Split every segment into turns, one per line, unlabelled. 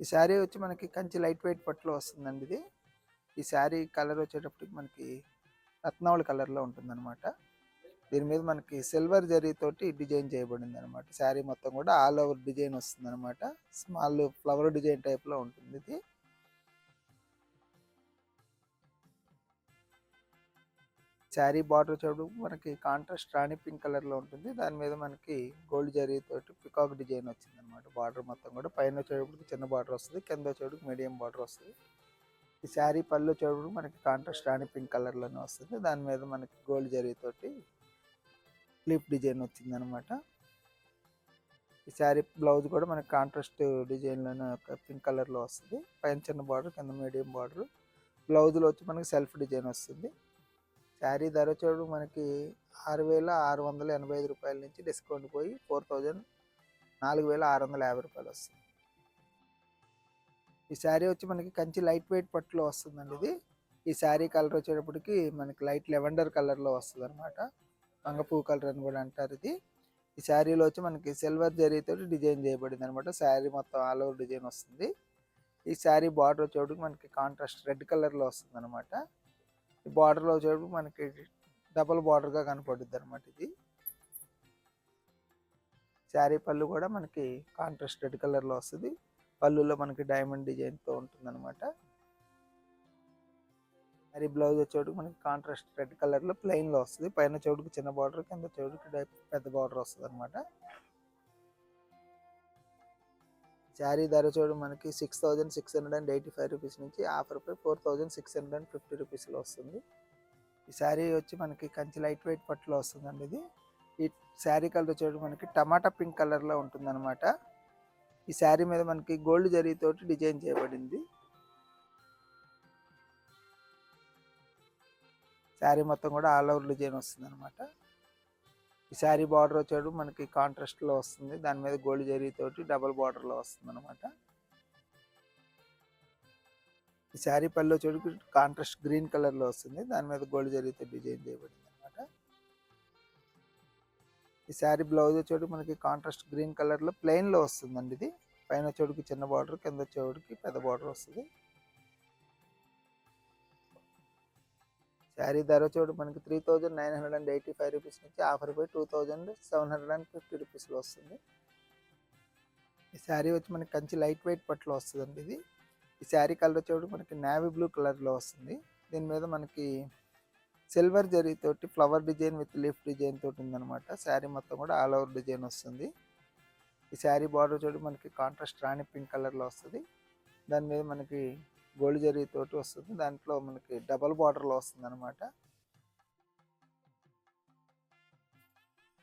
ఈ శారీ వచ్చి మనకి కంచి లైట్ వెయిట్ పట్టులో వస్తుందండి ఇది. ఈ శారీ కలర్ వచ్చేటప్పటికి మనకి రత్నావళి కలర్‌లో ఉంటుందనమాట. దీని మీద మనకి సిల్వర్ జరీతోటి డిజైన్ చేయబడిందనమాట. శారీ మొత్తం కూడా ఆల్ ఓవర్ డిజైన్ వస్తుందనమాట. స్మాల్ ఫ్లవర్ డిజైన్ టైప్‌లో ఉంటుంది ఇది. శారీ బార్డర్ వచ్చేటప్పటికి మనకి కాంట్రాస్ట్ రాణి పింక్ కలర్‌లో ఉంటుంది. దాని మీద మనకి గోల్డ్ జరీతోటి పికాక్ డిజైన్ వచ్చిందనమాట. బార్డర్ మొత్తం కూడా పైన వచ్చేటప్పటికి చిన్న బార్డర్ వస్తది. కింద వచ్చేటప్పటికి మీడియం బార్డర్ వస్తది. ఈ శారీ పళ్ళు వచ్చేటప్పటికి మనకి కాంట్రాస్ట్ రాణి పింక్ కలర్‌లోనే వస్తుంది. దాని మీద మనకి గోల్డ్ జరీతోటి లీఫ్ డిజైన్ వచ్చిందనమాట. ఈ శారీ బ్లౌజ్ కూడా మనకి కాంట్రాస్ట్ డిజైన్‌లోనే ఒక పింక్ కలర్‌లో వస్తది. పైన చిన్న బార్డర్, కింద మీడియం బార్డర్. బ్లౌజ్‌లో వచ్చి మనకి సెల్ఫ్ డిజైన్ వస్తుంది. శారీ ధర చూడు మనకి రూ. 6,685 నుంచి డిస్కౌంట్ పోయి 4,650 వస్తుంది. ఈ శారీ వచ్చి మనకి కంచి లైట్ వెయిట్ పట్టులో వస్తుందండి ఇది. ఈ శారీ కలర్ వచ్చేటప్పటికి మనకి లైట్ లెవెండర్ కలర్లో వస్తుంది అనమాట. వంగపువ్వు కలర్ అని కూడా అంటారు ఇది. ఈ శారీలో వచ్చి మనకి సిల్వర్ జరీతో డిజైన్ చేయబడింది అనమాట. శారీ మొత్తం ఆల్ ఓవర్ డిజైన్ వస్తుంది. ఈ శారీ బార్డర్ వచ్చేటప్పటికి మనకి కాంట్రాస్ట్ రెడ్ కలర్లో వస్తుంది అనమాట. ఈ బార్డర్లో వచ్చేటప్పుడు మనకి డబుల్ బార్డర్గా కనపడుద్ది అనమాట ఇది. శారీ పళ్ళు కూడా మనకి కాంట్రాస్ట్ రెడ్ కలర్లో వస్తుంది. పళ్ళులో మనకి డైమండ్ డిజైన్తో ఉంటుంది అనమాట. శారీ బ్లౌజ్ వచ్చేటప్పుడు మనకి కాంట్రాస్ట్ రెడ్ కలర్లో ప్లెయిన్లో వస్తుంది. పైన చెవుడికి చిన్న బార్డర్, కింద చెవుడికి పెద్ద బార్డర్ వస్తుంది అనమాట. శారీ ధర చూడు మనకి 6,685 రూపీస్ నుంచి ఆఫర్ పై 4,650 రూపీస్లో వస్తుంది. ఈ శారీ వచ్చి మనకి కంచి లైట్ వెయిట్ పట్టులో వస్తుందండి ఇది. ఈ శారీ కలర్ వచ్చేటప్పుడు మనకి టమాటా పింక్ కలర్లో ఉంటుందన్నమాట. ఈ శారీ మీద మనకి గోల్డ్ జరీతోటి డిజైన్ చేయబడింది. శారీ మొత్తం కూడా ఆల్ ఓవర్ డిజైన్ వస్తుంది అనమాట. ఈ శారీ బార్డర్ వచ్చేటప్పుడు మనకి కాంట్రాస్ట్లో వస్తుంది. దాని మీద గోల్డ్ జరీతోటి డబుల్ బార్డర్లో వస్తుంది అనమాట. ఈ శారీ పళ్ళు వచ్చేటప్పుడు కాంట్రాస్ట్ గ్రీన్ కలర్లో వస్తుంది. దాని మీద గోల్డ్ జరీతో డిజైన్ చేయబడింది అనమాట. ఈ శారీ బ్లౌజ్ వచ్చేటప్పుడు మనకి కాంట్రాస్ట్ గ్రీన్ కలర్లో ప్లెయిన్లో వస్తుందండి ఇది. పైన వచ్చేటికి చిన్న బార్డర్, కింద వచ్చేటికి పెద్ద బార్డర్ వస్తుంది. శారీ ధర వచ్చేటప్పుడు మనకి 3,985 రూపీస్ నుంచి ఆఫర్ పై 2,750 రూపీస్లో వస్తుంది. ఈ శారీ వచ్చి మనకి కంచి లైట్ వెయిట్ పట్టులో వస్తుందండి ఇది. ఈ శారీ కలర్ వచ్చేటప్పుడు మనకి నేవీ బ్లూ కలర్లో వస్తుంది. దీని మీద మనకి సిల్వర్ జరీతోటి flower design with leaf design తోటి ఉందన్నమాట. శారీ మొత్తం కూడా ఆల్ ఓవర్ డిజైన్ వస్తుంది. ఈ శారీ బార్డర్ చూడండి మనకి కాంట్రాస్ట్ రాణి పింక్ కలర్లో వస్తుంది. దాని మీద మనకి గోల్డ్ జరీతోటి వస్తుంది. దాంట్లో మనకి డబల్ బార్డర్లో వస్తుంది అనమాట.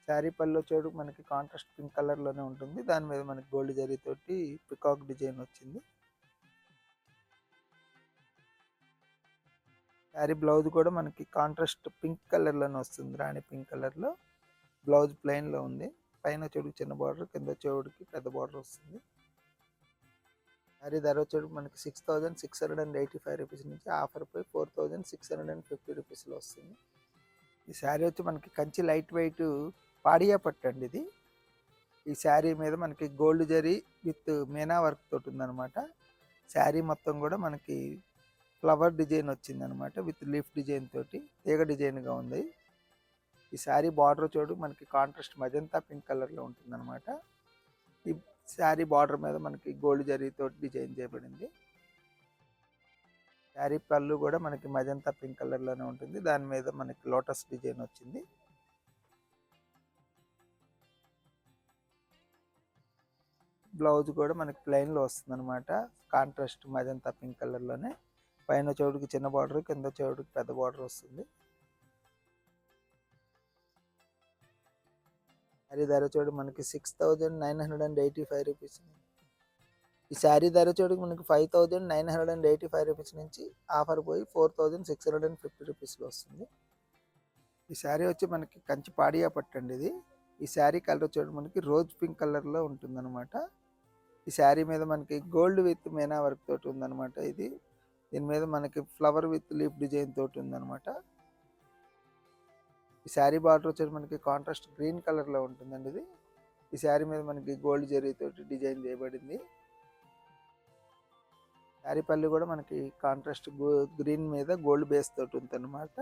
శారీ పళ్ళు వచ్చేటప్పుడు మనకి కాంట్రాస్ట్ పింక్ కలర్లోనే ఉంటుంది. దాని మీద మనకి గోల్డ్ జరీతోటి పికాక్ డిజైన్ వచ్చింది. శారీ బ్లౌజ్ కూడా మనకి కాంట్రాస్ట్ పింక్ కలర్లోనే వస్తుంది. రాణి పింక్ కలర్లో బ్లౌజ్ ప్లెయిన్లో ఉంది. పైన చెడుకు చిన్న బార్డర్, కింద చెవుడికి పెద్ద బార్డర్ వస్తుంది. శారీ ధర వచ్చేటప్పుడు మనకి 6,685 రూపీస్ నుంచి ఆఫర్ పై 4,650 రూపీస్లో వస్తుంది. ఈ శారీ వచ్చి మనకి కంచి లైట్ వెయిట్ పాడియా పట్టు అండి ఇది. ఈ శారీ మీద మనకి gold zari with Meena work తోటి ఉందన్నమాట. శారీ మొత్తం కూడా మనకి ఫ్లవర్ డిజైన్ వచ్చిందనమాట. విత్ లీఫ్ డిజైన్ తోటి తీగ డిజైన్గా ఉంది. ఈ శారీ బార్డర్ చూడు మనకి కాంట్రాస్ట్ మజంతా పింక్ కలర్లో ఉంటుందన్నమాట. ఈ శారీ బార్డర్ మీద మనకి గోల్డ్ జరీతో డిజైన్ చేయబడింది. శారీ పళ్ళు కూడా మనకి మజంతా పింక్ కలర్లోనే ఉంటుంది. దాని మీద మనకి లోటస్ డిజైన్ వచ్చింది. బ్లౌజ్ కూడా మనకి ప్లెయిన్లో వస్తుంది అనమాట. కాంట్రాస్ట్ మజంతా పింక్ కలర్లోనే పైన చెవుడికి చిన్న బార్డర్, కింద చెవుడికి పెద్ద బార్డర్ వస్తుంది. శారీ ధర చూడు మనకి 6,985 రూపీస్. ఈ శారీ ధర చూడు మనకి 5,985 రూపీస్ నుంచి ఆఫర్ పోయి 4,650 రూపీస్లో వస్తుంది. ఈ శారీ వచ్చి మనకి కంచి పాడియా పట్టండి ఇది. ఈ శారీ కలర్ చూడు మనకి రోజ్ పింక్ కలర్లో ఉంటుందన్నమాట. ఈ శారీ మీద మనకి గోల్డ్ విత్ మీనా వర్క్ తోటి ఉందన్నమాట ఇది. దీని మీద మనకి ఫ్లవర్ విత్ లీఫ్ డిజైన్ తోటి ఉందన్నమాట. ఈ శారీ బార్డర్ వచ్చేసి మనకి కాంట్రాస్ట్ గ్రీన్ కలర్లో ఉంటుందండి ఇది. ఈ శారీ మీద మనకి గోల్డ్ జరీతోటి డిజైన్ చేయబడింది. శారీ పళ్ళు కూడా మనకి కాంట్రాస్ట్ గ్రీన్ మీద గోల్డ్ బేస్ తోటి ఉంటుంది అనమాట.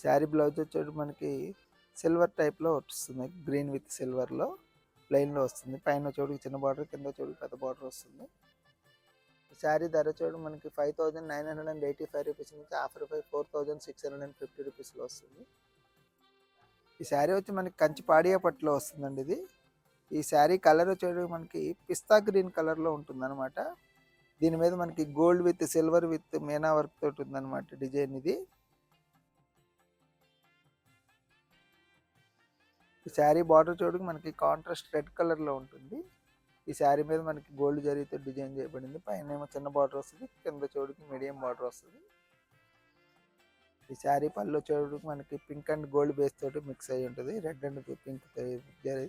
శారీ బ్లౌజ్ వచ్చేటి మనకి సిల్వర్ టైప్లో వస్తుంది, గ్రీన్ విత్ సిల్వర్లో ప్లెయిన్లో వస్తుంది. పైన చోటుకి చిన్న బార్డర్, కింద చోటుకి పెద్ద బార్డర్ వస్తుంది. శారీ ధర చూడు మనకి 5985 రూపీస్ నుంచి ఆఫర్ పై 4650 రూపీస్లో వస్తుంది. ఈ శారీ వచ్చి మనకి కంచి పాడియా పట్టులో వస్తుందండి ఇది. ఈ శారీ కలర్ వచ్చేది మనకి పిస్తా గ్రీన్ కలర్లో ఉంటుంది అనమాట. దీని మీద మనకి gold with silver with Meena work తోటి ఉందన్నమాట డిజైన్ ఇది. ఈ శారీ బార్డర్ చూడడానికి మనకి కాంట్రాస్ట్ రెడ్ కలర్లో ఉంటుంది. ఈ శారీ మీద మనకి గోల్డ్ జరీతో డిజైన్ చేయబడింది. పైన ఏమో చిన్న బార్డర్ వస్తుంది, కింద చూడడానికి మీడియం బార్డర్ వస్తుంది. ఈ శారీ పళ్ళు చూడడానికి మనకి పింక్ అండ్ గోల్డ్ బేస్ తోటి మిక్స్ అయ్యి ఉంటుంది, red and pink zari.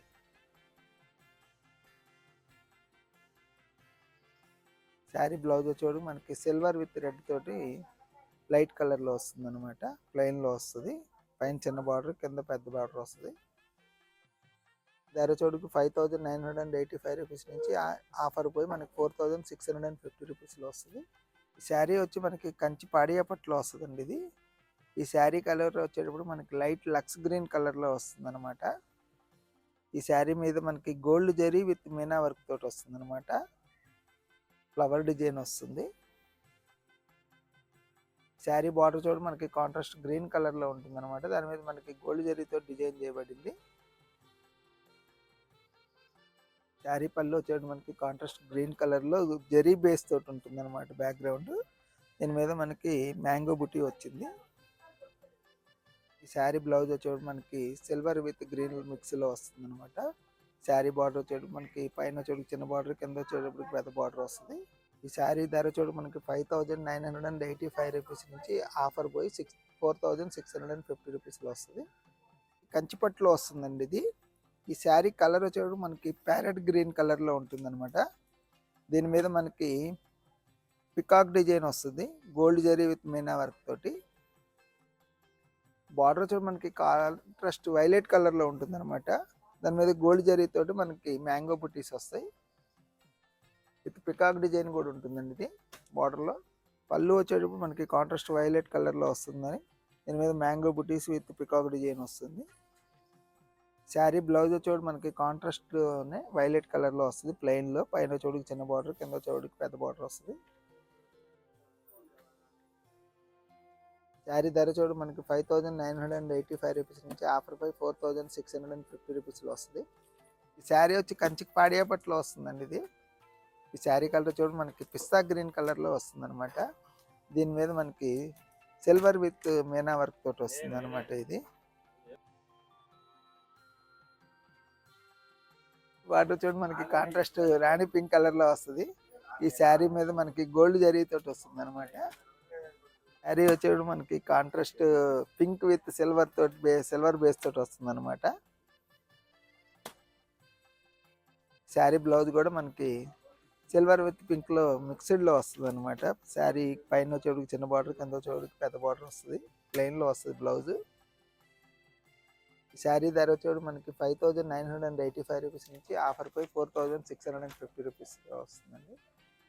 Sari blouse చూడడానికి మనకి సిల్వర్ విత్ రెడ్ తోటి లైట్ కలర్లో వస్తుంది అనమాట, ప్లెయిన్లో వస్తుంది. పైన చిన్న బార్డర్, కింద పెద్ద బార్డర్ వస్తుంది. ధర చోటుకు 5985 రూపీస్ నుంచి ఆఫర్ పోయి మనకి 4650 రూపీస్లో వస్తుంది. ఈ శారీ వచ్చి మనకి కంచి పాడియా పట్టులో వస్తుందండి ఇది. ఈ శారీ కలర్ వచ్చేటప్పుడు మనకి లైట్ లక్స్ గ్రీన్ కలర్లో వస్తుంది అనమాట. ఈ శారీ మీద మనకి gold zari with Meena work తోటి వస్తుంది అనమాట, ఫ్లవర్ డిజైన్ వస్తుంది. శారీ బార్డర్ చూడ మనకి కాంట్రాస్ట్ గ్రీన్ కలర్లో ఉంటుంది అనమాట. దాని మీద మనకి గోల్డ్ జరీతో డిజైన్ చేయబడింది. శారీ పళ్ళు వచ్చేది మనకి కాంట్రాస్ట్ గ్రీన్ కలర్లో జరీ బేస్ తోటి ఉంటుంది అనమాట బ్యాక్గ్రౌండ్. దీని మీద మనకి మ్యాంగో బుటీ వచ్చింది. ఈ శారీ బ్లౌజ్ వచ్చేది మనకి సిల్వర్ విత్ గ్రీన్ మిక్స్లో వస్తుంది అనమాట. శారీ బార్డర్ వచ్చేది మనకి పైన వచ్చేది చిన్న బార్డర్, కింద వచ్చేటప్పటికి పెద్ద బార్డర్ వస్తుంది. ఈ శారీ ధర చూడు మనకి 5985 రూపీస్ నుంచి ఆఫర్ పోయి 4650 రూపీస్లో వస్తుంది. కంచిపట్టులో వస్తుందండి ఇది. ఈ శారీ కలర్ వచ్చేటప్పుడు మనకి ప్యారెట్ గ్రీన్ కలర్లో ఉంటుంది అనమాట. దీని మీద మనకి పికాక్ డిజైన్ వస్తుంది, gold zari with Meena work తోటి. బార్డర్ వచ్చేది మనకి కాంట్రాస్ట్ వైలెట్ కలర్లో ఉంటుంది అనమాట. దాని మీద గోల్డ్ జరీ తోటి మనకి మ్యాంగో బుటీస్ వస్తాయి, విత్ పికాక్ డిజైన్ కూడా ఉంటుందండి ఇది బార్డర్లో. పళ్ళు వచ్చేటప్పుడు మనకి కాంట్రాస్ట్ వైలెట్ కలర్లో వస్తుందని, దీని మీద mango buttis with peacock design వస్తుంది. శారీ బ్లౌజ్ వచ్చేవాడు మనకి కాంట్రాస్ట్లోనే వైలెట్ కలర్లో వస్తుంది, ప్లెయిన్లో. పైన చోటుకి చిన్న బార్డర్, కింద చోటుకి పెద్ద బార్డర్ వస్తుంది. శారీ ధర చూడు మనకి 5985 రూపీస్ నుంచి ఆఫర్ పై 4650 రూపీస్లో వస్తుంది. ఈ శారీ వచ్చి కంచికి పాడియా పట్టులో వస్తుందండి ఇది. ఈ శారీ కలర్ చూడు మనకి పిస్తా గ్రీన్ కలర్లో వస్తుంది అనమాట. దీని మీద మనకి సిల్వర్ విత్ మీనా వర్క్ తోటి వస్తుంది అనమాట ఇది. వాటర్ చూడు మనకి కాంట్రాస్ట్ రాణి పింక్ కలర్లో వస్తుంది. ఈ శారీ మీద మనకి గోల్డ్ జరీతోటి వస్తుంది అనమాట. శారీ వచ్చేప్పుడు మనకి కాంట్రాస్ట్ పింక్ విత్ సిల్వర్ తోటి సిల్వర్ బేస్ తోటి వస్తుంది అనమాట. శారీ బ్లౌజ్ కూడా మనకి సిల్వర్ విత్ పింక్లో మిక్స్డ్లో వస్తుంది అనమాట. శారీ పైన వచ్చేటికి చిన్న బార్డర్, కింద వచ్చేటికి పెద్ద బార్డర్ వస్తుంది, ప్లెయిన్లో వస్తుంది బ్లౌజ్. శారీ ధర వచ్చేవాడు మనకి 5985 రూపీస్ నుంచి ఆఫర్ పై 4650 రూపీస్ వస్తుందండి.